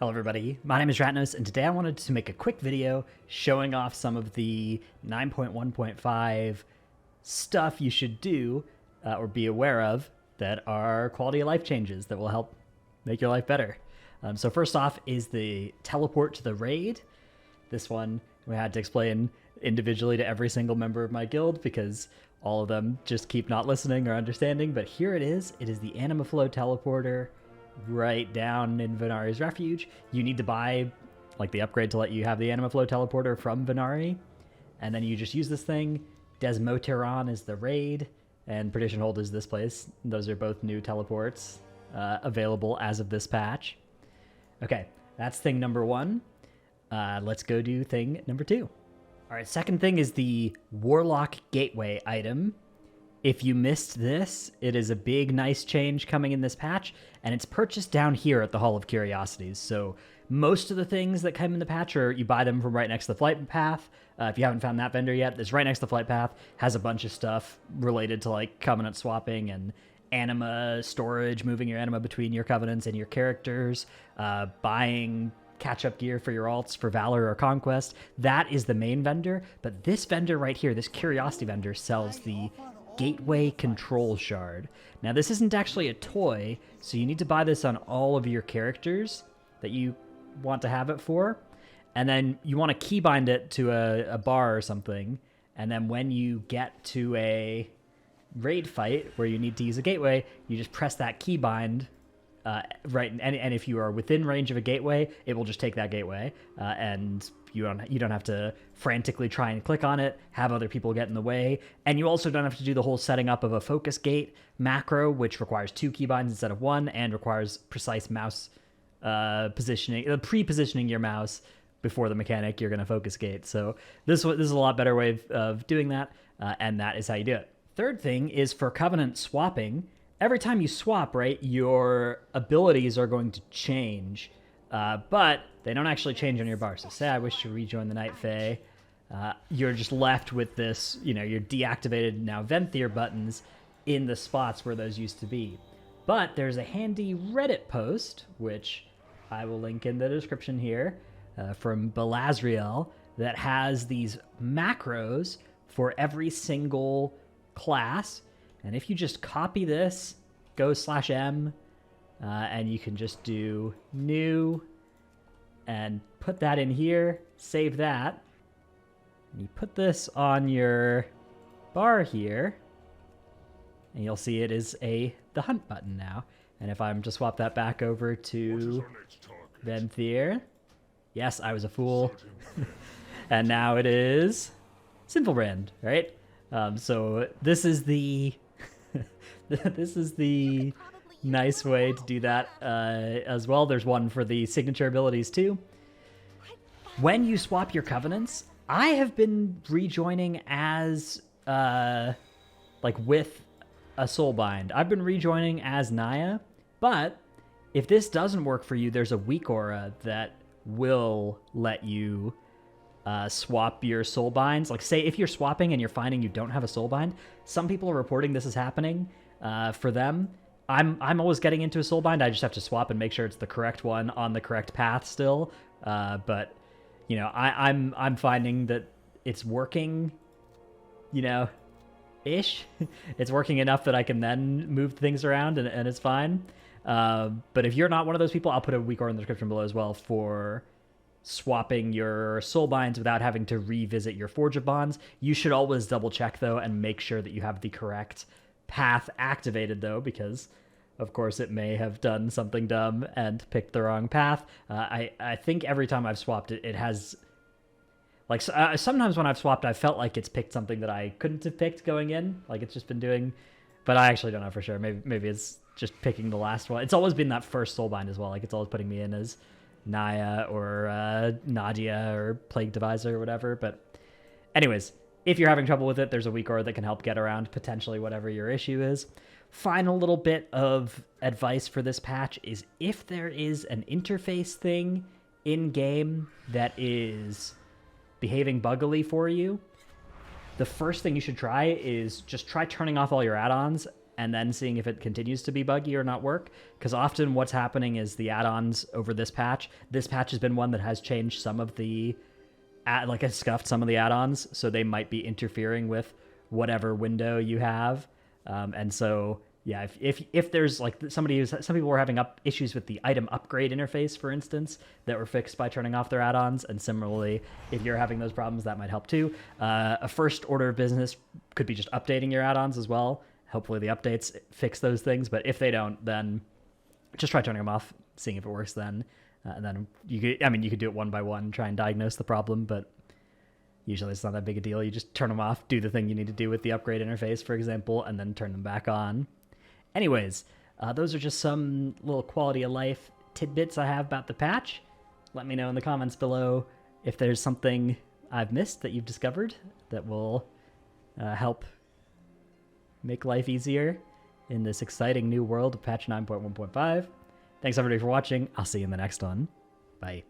Hello everybody, my name is Ratnos, and today I wanted to make a quick video showing off some of the 9.1.5 stuff you should do or be aware of that are quality of life changes that will help make your life better. So first off is the teleport to the raid. This one we had to explain individually to every single member of my guild because all of them just keep not listening or understanding, but here it is. It is the Anima Flow teleporter right down in Venari's Refuge. You need to buy like the upgrade to let you have the Anima Flow teleporter from Venari, and then you just use this thing. Desmoteron is the raid, and Perdition Hold is this place. Those are both new teleports available as of this patch. Okay, that's thing number one. Let's go do thing number two. All right, second thing is the Warlock Gateway item. If you missed this, it is a big, nice change coming in this patch, and it's purchased down here at the Hall of Curiosities. So most of the things that come in the patch are you buy them from right next to the flight path. If you haven't found that vendor yet, it's right next to the flight path, has a bunch of stuff related to like covenant swapping and anima storage, moving your anima between your covenants and your characters, buying catch-up gear for your alts for Valor or Conquest. That is the main vendor, but this vendor right here, this Curiosity vendor, sells the Gateway Control Shard. Now this isn't actually a toy, so you need to buy this on all of your characters that you want to have it for, and then you want to keybind it to a bar or something, and then when you get to a raid fight where you need to use a gateway, you just press that keybind right, and if you are within range of a gateway, it will just take that gateway, and you don't have to frantically try and click on it, have other people get in the way, and you also don't have to do the whole setting up of a focus gate macro, which requires 2 keybinds instead of 1, and requires precise mouse positioning, pre-positioning your mouse before the mechanic you're going to focus gate. So this is a lot better way of doing that, and that is how you do it. Third thing is for Covenant swapping. Every time you swap, right, your abilities are going to change, but they don't actually change on your bar. So say I wish to rejoin the Night Fae, you're just left with this, your deactivated now Venthyr buttons in the spots where those used to be. But there's a handy Reddit post, which I will link in the description here, from Belazriel, that has these macros for every single class. And if you just copy this, go /m, and you can just do new and put that in here, save that. And you put this on your bar here, and you'll see it is the hunt button now. And if I'm to swap that back over to Venthyr, yes, I was a fool. And now it is Sinful Brand, right? So this is the this is the nice way to do that as well. There's one for the signature abilities too. When you swap your covenants, I have been rejoining as like with a Soulbind. I've been rejoining as Naya, but if this doesn't work for you, there's a weak aura that will let you swap your Soulbinds. Like say if you're swapping and you're finding you don't have a Soulbind, some people are reporting this is happening for them. I'm always getting into a Soulbind. I just have to swap and make sure it's the correct one on the correct path still. But I'm finding that it's working, ish. It's working enough that I can then move things around and it's fine. But if you're not one of those people, I'll put a weak aura in the description below as well for swapping your Soulbinds without having to revisit your Forge of Bonds. You should always double check though and make sure that you have the correct path activated though, because of course it may have done something dumb and picked the wrong path. I think every time I've swapped it has, like sometimes when I've swapped, I felt like it's picked something that I couldn't have picked going in, like it's just been doing, but I actually don't know for sure. Maybe it's just picking the last one. It's always been that first Soulbind as well. Like it's always putting me in as Naya or Nadia or Plague Deviser or whatever. But anyways, if you're having trouble with it, there's a weak aura that can help get around potentially whatever your issue is. Final little bit of advice for this patch is if there is an interface thing in game that is behaving buggily for you, the first thing you should try is just try turning off all your add-ons and then seeing if it continues to be buggy or not work. Because often what's happening is the add-ons over this patch has been one that has changed some of the, has scuffed some of the add-ons, so they might be interfering with whatever window you have. And so, yeah, if there's like some people were having issues with the item upgrade interface, for instance, that were fixed by turning off their add-ons. And similarly, if you're having those problems, that might help too. A first order of business could be just updating your add-ons as well. Hopefully the updates fix those things, but if they don't, then just try turning them off, seeing if it works then. And then you could do it one by one, try and diagnose the problem, but usually it's not that big a deal. You just turn them off, do the thing you need to do with the upgrade interface, for example, and then turn them back on. Anyways, those are just some little quality of life tidbits I have about the patch. Let me know in the comments below if there's something I've missed that you've discovered that will help make life easier in this exciting new world of patch 9.1.5. Thanks everybody for watching. I'll see you in the next one. Bye.